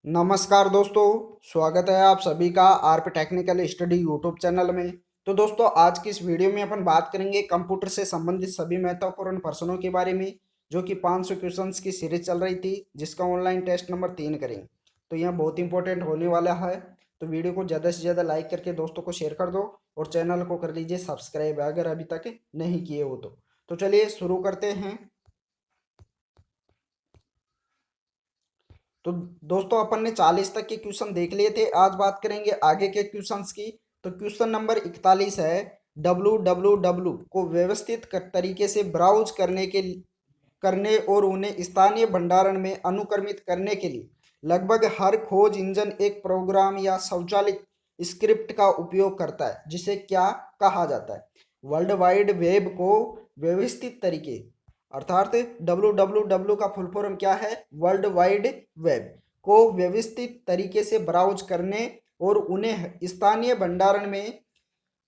नमस्कार दोस्तों, स्वागत है आप सभी का RP technical study YouTube channel में। तो दोस्तों, आज की इस वीडियो में अपन बात करेंगे कंप्यूटर से संबंधित सभी महत्वपूर्ण प्रश्नों के बारे में, जो कि 500 क्वेश्चंस की सीरीज चल रही थी, जिसका ऑनलाइन टेस्ट नंबर 3 करेंगे। तो यह बहुत इंपॉर्टेंट होने वाला है। तो वीडियो को ज़्यादा से ज़्यादा लाइक करके दोस्तों को शेयर कर दो और चैनल को कर लीजिए सब्सक्राइब अगर अभी तक नहीं किए हो तो चलिए शुरू करते हैं। तो दोस्तों, अपन ने 40 तक के क्वेश्चन देख लिए थे। आज बात करेंगे आगे के क्वेश्चंस की। तो क्वेश्चन नंबर 41 है, www को व्यवस्थित तरीके से ब्राउज करने और उन्हें स्थानीय भंडारण में अनुक्रमित करने के लिए लगभग हर खोज इंजन एक प्रोग्राम या स्वचालित स्क्रिप्ट का उपयोग करता है, जिसे क्या कहा जाता है। वर्ल्ड वाइड वेब को व्यवस्थित तरीके अर्थात www का फुल फॉर्म क्या है? वर्ल्ड वाइड वेब को व्यवस्थित तरीके से ब्राउज करने और उन्हें स्थानीय भंडारण में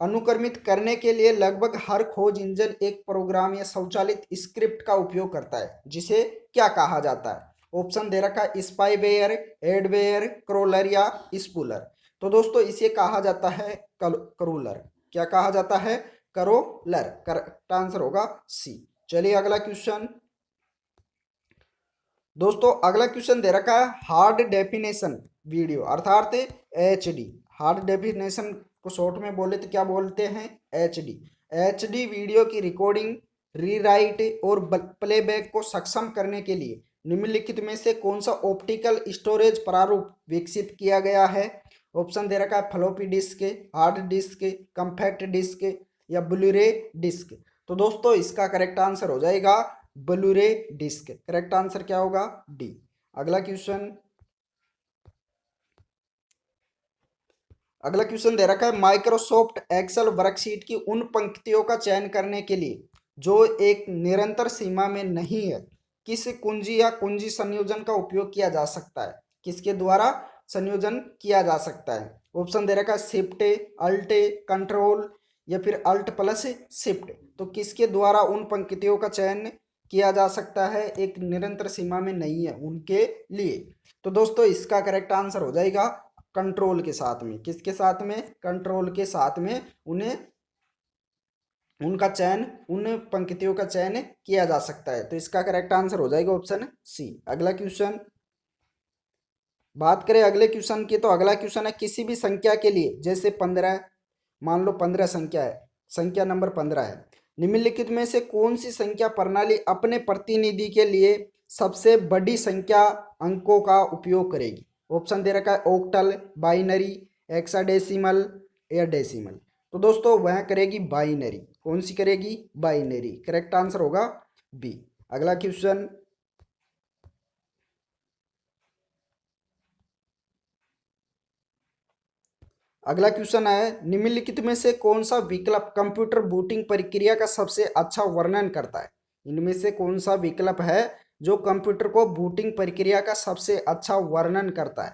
अनुक्रमित करने के लिए लगभग हर खोज इंजन एक प्रोग्राम या स्वचालित स्क्रिप्ट का उपयोग करता है, जिसे क्या कहा जाता है। ऑप्शन दे रखा है स्पाईवेयर, एडवेयर, क्रोलर या स्पूलर। तो दोस्तों, इसे कहा जाता है करोलर। क्या कहा जाता है? करोलर। करेक्ट आंसर होगा सी। चलिए अगला क्वेश्चन। दोस्तों, अगला क्वेश्चन दे रखा है हार्ड डेफिनेशन वीडियो अर्थात HD। हार्ड डेफिनेशन को शॉर्ट में बोले तो क्या बोलते हैं? HD। HD वीडियो की रिकॉर्डिंग, रीराइट और प्लेबैक को सक्षम करने के लिए निम्नलिखित में से कौन सा ऑप्टिकल स्टोरेज प्रारूप विकसित किया गया है। ऑप्शन दे रखा है floppy disk, hard disk, compact disk या ब्लूरे डिस्क। तो दोस्तों, इसका करेक्ट आंसर हो जाएगा ब्लूरे डिस्क। करेक्ट आंसर क्या होगा? डी। अगला क्वेश्चन दे रखा है माइक्रोसॉफ्ट एक्सेल वर्कशीट की उन पंक्तियों का चयन करने के लिए जो एक निरंतर सीमा में नहीं है, किस कुंजी या कुंजी संयोजन का उपयोग किया जा सकता है? किसके द्वारा संयोजन किया जा सकता है? ऑप्शन दे रखा है शिफ्ट, अल्ट, कंट्रोल या फिर अल्ट प्लस शिफ्ट। तो किसके द्वारा उन पंक्तियों का चयन किया जा सकता है एक निरंतर सीमा में नहीं है उनके लिए? तो दोस्तों, इसका करेक्ट आंसर हो जाएगा कंट्रोल के साथ में। किसके साथ में? कंट्रोल के साथ में उन्हें उनका चयन, उन पंक्तियों का चयन किया जा सकता है। तो इसका करेक्ट आंसर हो जाएगा ऑप्शन सी। अगला क्वेश्चन बात करें अगले क्वेश्चन की। तो अगला क्वेश्चन है किसी भी संख्या के लिए, जैसे 15, मान लो 15 संख्या है, संख्या नंबर 15 है, निम्नलिखित में से कौन सी संख्या प्रणाली अपने प्रतिनिधि के लिए सबसे बड़ी संख्या अंकों का उपयोग करेगी? ऑप्शन दे रखा है ऑक्टल, बाइनरी, हेक्साडेसिमल या डेसिमल। तो दोस्तों, वह करेगी बाइनरी। कौन सी करेगी? बाइनरी। करेक्ट आंसर होगा बी। अगला क्वेश्चन अगला क्वेश्चन है निम्नलिखित में से कौन सा विकल्प कंप्यूटर बूटिंग प्रक्रिया का सबसे अच्छा वर्णन करता है? इनमें से कौन सा विकल्प है जो कंप्यूटर को बूटिंग प्रक्रिया का सबसे अच्छा वर्णन करता है?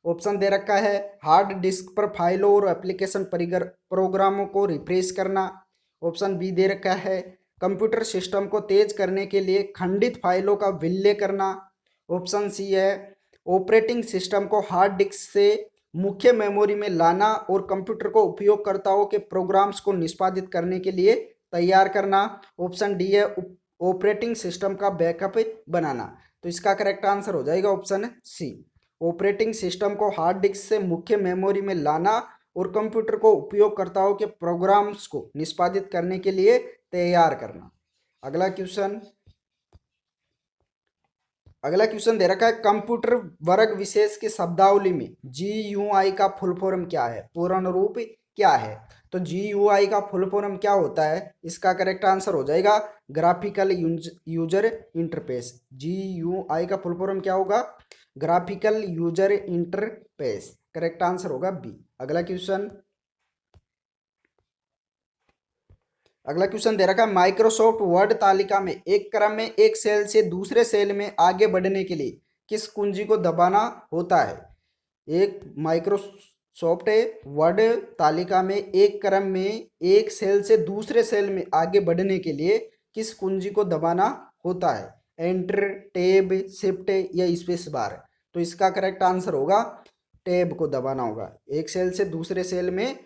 ऑप्शन दे रखा है हार्ड डिस्क पर फाइलों और एप्लीकेशन प्रोग्रामों को रिफ्रेश करना। ऑप्शन बी दे रखा है कंप्यूटर सिस्टम को तेज करने के लिए खंडित फाइलों का विलय करना। ऑप्शन सी है ऑपरेटिंग सिस्टम को हार्ड डिस्क से मुख्य मेमोरी में लाना और कंप्यूटर को उपयोगकर्ताओं के प्रोग्राम्स को निष्पादित करने के लिए तैयार करना। ऑप्शन डी है ऑपरेटिंग सिस्टम का बैकअप बनाना। तो इसका करेक्ट आंसर हो जाएगा ऑप्शन सी। ऑपरेटिंग सिस्टम को हार्ड डिस्क से मुख्य मेमोरी में लाना और कंप्यूटर को उपयोगकर्ताओं के प्रोग्राम्स को निष्पादित करने के लिए तैयार करना। अगला क्वेश्चन अगला क्वेश्चन दे रखा है कंप्यूटर वर्ग विशेष की शब्दावली में GUI का फुल फॉर्म क्या है? पूर्ण रूप क्या है? तो GUI का फुल फॉर्म क्या होता है? इसका करेक्ट आंसर हो जाएगा ग्राफिकल यूजर इंटरफेस। GUI का फुल फॉर्म क्या होगा? Graphical user interface. Correct answer होगा बी। अगला क्वेश्चन दे रखा है माइक्रोसॉफ्ट वर्ड तालिका में एक क्रम में एक सेल से दूसरे सेल में आगे बढ़ने के लिए किस कुंजी को दबाना होता है? एक माइक्रोसॉफ्ट वर्ड तालिका में एक क्रम में एक सेल से दूसरे सेल में आगे बढ़ने के लिए किस कुंजी को दबाना होता है? एंटर, टैब, शिफ्ट या स्पेस बार। तो इसका करेक्ट आंसर होगा टैब को दबाना होगा। एक सेल से दूसरे सेल में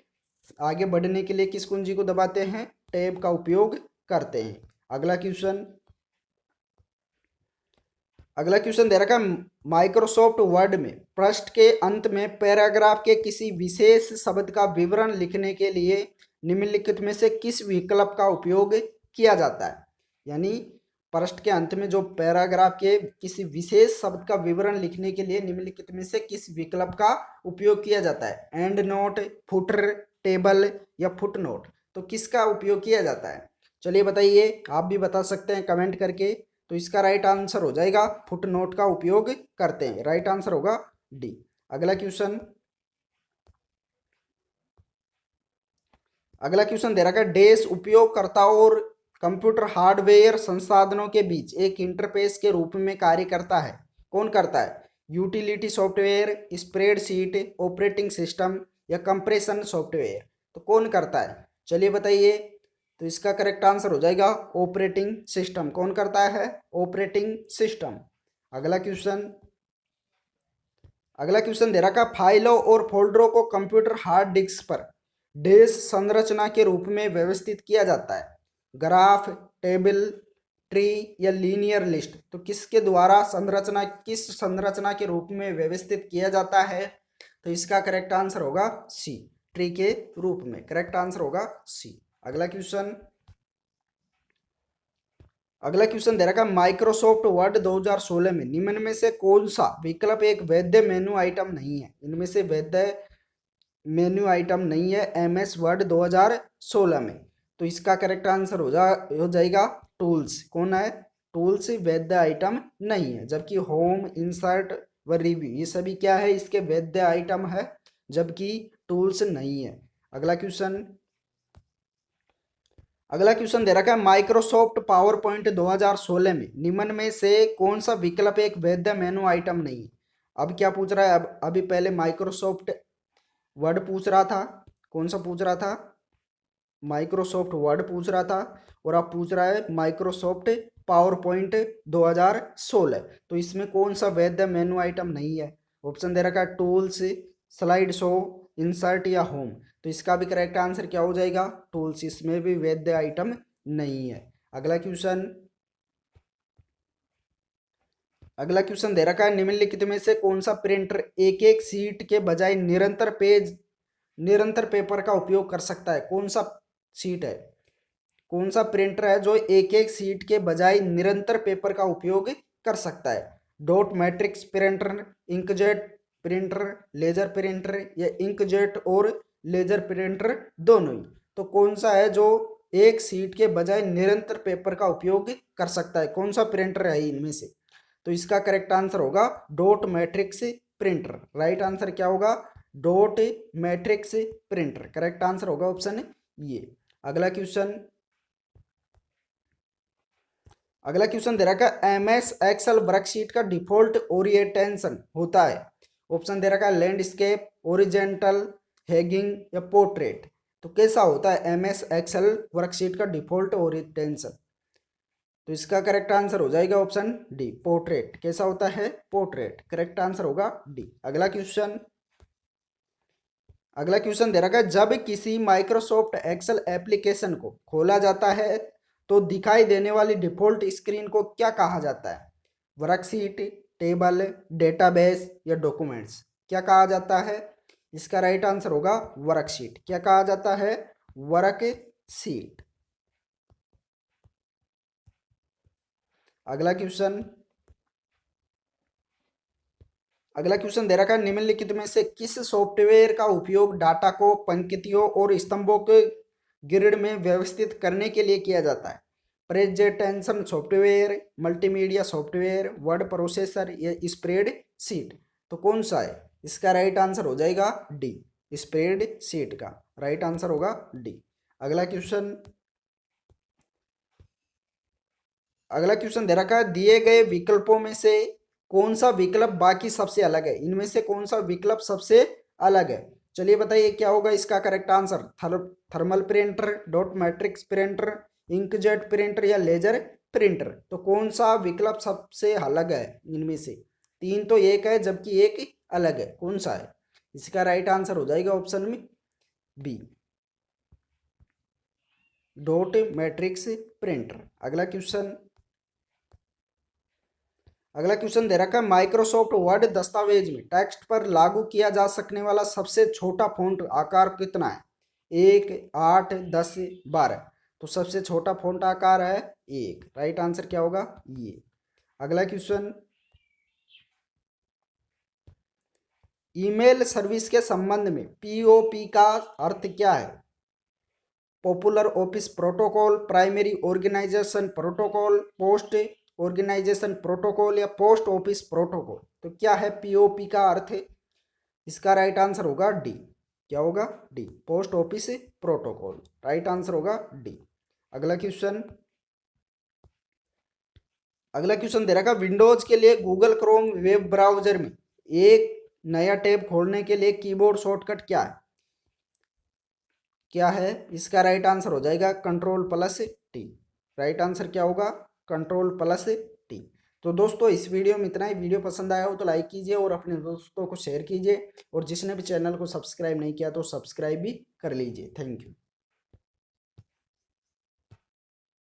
आगे बढ़ने के लिए किस कुंजी को दबाते हैं? टैब का उपयोग करते हैं। अगला क्वेश्चन दे रखा है माइक्रोसॉफ्ट वर्ड में पृष्ठ के अंत में पैराग्राफ के किसी विशेष शब्द का विवरण लिखने के लिए निम्नलिखित में से किस विकल्प का उपयोग किया जाता है? यानी पृष्ठ के अंत में जो पैराग्राफ के किसी विशेष शब्द का विवरण लिखने के लिए निम्नलिखित में से किस विकल्प का उपयोग किया जाता है? एंड नोट, फुटर, टेबल या फुट नोट? तो किसका उपयोग किया जाता है? चलिए बताइए, आप भी बता सकते हैं कमेंट करके। तो इसका राइट आंसर हो जाएगा फुट नोट का उपयोग करते हैं। राइट आंसर होगा डी। अगला क्वेश्चन दे रखा है डैश उपयोगकर्ताओं और कंप्यूटर हार्डवेयर संसाधनों के बीच एक इंटरफेस के रूप में कार्य करता है। कौन करता है? Utility software, spreadsheet, operating system या कंप्रेशन सॉफ्टवेयर? तो कौन करता है? चलिए बताइए। तो इसका करेक्ट आंसर हो जाएगा ऑपरेटिंग सिस्टम। कौन करता है? Operating system. अगला क्वेश्चन दे रखा फाइलों और फोल्डरों को कंप्यूटर हार्ड डिस्क पर डैश संरचना के रूप में व्यवस्थित किया जाता है। ग्राफ, टेबल, ट्री या लीनियर लिस्ट? तो किसके द्वारा किस संरचना के रूप में व्यवस्थित किया जाता है? तो इसका करेक्ट आंसर होगा सी, ट्री के रूप में। करेक्ट आंसर होगा सी। अगला क्वेश्चन दे रखा है माइक्रोसॉफ्ट वर्ड 2016 में निम्न में से कौन सा विकल्प एक वैध मेन्यू आइटम नहीं है? इनमें से वैध मेन्यू आइटम नहीं है एमएस वर्ड 2016 में। तो इसका करेक्ट आंसर हो जाएगा टूल्स। कौन है? टूल्स वैध आइटम नहीं है। जबकि होम, इंसर्ट व रिव्यू ये सभी क्या है? इसके वैध आइटम है, जबकि टूल्स नहीं है। अगला क्वेश्चन दे रखा है माइक्रोसॉफ्ट पावर पॉइंट 2016 में निम्न में से कौन सा विकल्प एक वैध मेनू आइटम नहीं है? अब क्या पूछ रहा है? अब अभी पहले माइक्रोसॉफ्ट वर्ड पूछ रहा था। कौन सा पूछ रहा था? माइक्रोसॉफ्ट वर्ड पूछ रहा था। और अब पूछ रहा है माइक्रोसॉफ्ट पावर पॉइंट 2016। तो इसमें कौन सा वैध मेनू आइटम नहीं है? ऑप्शन दे रखा है टूल्स, स्लाइड शो, इंसर्ट या होम। तो इसका भी करेक्ट आंसर क्या हो जाएगा? टूल्स। इसमें भी वैध आइटम नहीं है। अगला क्वेश्चन दे रखा है निम्नलिखित में से कौन सा प्रिंटर एक एक सीट के बजाय निरंतर पेपर का उपयोग कर सकता है? कौन सा सीट है? कौन सा प्रिंटर है जो एक एक सीट के बजाय निरंतर पेपर का उपयोग कर सकता है? Dot matrix printer, inkjet printer, laser printer या इंकजेट और लेजर प्रिंटर दोनों ही? तो कौन सा है जो एक सीट के बजाय निरंतर पेपर का उपयोग कर सकता है? कौन सा प्रिंटर है इनमें से? तो इसका करेक्ट आंसर होगा dot matrix printer. Right answer क्या होगा? Dot matrix printer. Correct answer होगा ऑप्शन ये। अगला क्वेश्चन दे रखा है एमएस एक्सेल वर्कशीट का डिफॉल्ट ओरिएंटेशन होता है। ऑप्शन दे रखा है लैंडस्केप, ओरिजेंटल, हैगिंग या पोर्ट्रेट। तो कैसा होता है एमएस एक्सेल वर्कशीट का डिफॉल्ट ओरिएंटेशन? तो इसका करेक्ट आंसर हो जाएगा ऑप्शन डी, पोर्ट्रेट। कैसा होता है? पोर्ट्रेट। करेक्ट आंसर होगा डी। अगला क्वेश्चन दे रखा है जब किसी माइक्रोसॉफ्ट एक्सेल एप्लीकेशन को खोला जाता है तो दिखाई देने वाली डिफॉल्ट स्क्रीन को क्या कहा जाता है? वर्कशीट, टेबल, डेटाबेस या डॉक्यूमेंट्स? क्या कहा जाता है? इसका राइट आंसर होगा वर्कशीट। क्या कहा जाता है? वर्कशीट। अगला क्वेश्चन दे रखा है निम्नलिखित में से किस सॉफ्टवेयर का उपयोग डाटा को पंक्तियों और स्तंभों के ग्रिड में व्यवस्थित करने के लिए किया जाता है? Presentation software, multimedia software, word processor या स्प्रेड शीट? तो कौन सा है? इसका राइट आंसर हो जाएगा डी, स्प्रेड शीट का राइट आंसर होगा डी। अगला क्वेश्चन दे रखा है दिए गए विकल्पों में से कौन सा विकल्प बाकी सबसे अलग है? इनमें से कौन सा विकल्प सबसे अलग है? चलिए बताइए क्या होगा इसका correct answer? Thermal printer, dot matrix printer, inkjet printer या लेजर प्रिंटर? तो कौन सा विकल्प सबसे अलग है इनमें से? 3 तो एक है जबकि एक अलग है, कौन सा है? इसका राइट आंसर हो जाएगा ऑप्शन में बी, डॉट मैट्रिक्स प्रिंटर। अगला क्वेश्चन दे रखा है माइक्रोसॉफ्ट वर्ड दस्तावेज में टेक्स्ट पर लागू किया जा सकने वाला सबसे छोटा फॉन्ट आकार कितना है? 1, 8, 10, 12। तो सबसे छोटा फॉन्ट आकार है 1। राइट आंसर क्या होगा? ये। अगला क्वेश्चन, ईमेल सर्विस के संबंध में पीओपी का अर्थ क्या है? Popular office protocol, primary organisation protocol, post organisation protocol या पोस्ट ऑफिस प्रोटोकॉल। तो क्या है पीओपी का अर्थ? इसका राइट आंसर होगा डी। क्या होगा? D, post office protocol. Right answer होगा डी। अगला क्वेश्चन दे रखा, विंडोज के लिए गूगल क्रोम वेब ब्राउजर में एक नया टैब खोलने के लिए कीबोर्ड शॉर्टकट क्या है? क्या है? इसका राइट आंसर हो जाएगा Ctrl+T। राइट आंसर क्या होगा? Ctrl+T। तो दोस्तों इस वीडियो में इतना ही। वीडियो पसंद आया हो तो लाइक कीजिए और अपने दोस्तों को शेयर कीजिए, और जिसने भी चैनल को सब्सक्राइब नहीं किया तो सब्सक्राइब भी कर लीजिए। Thank you.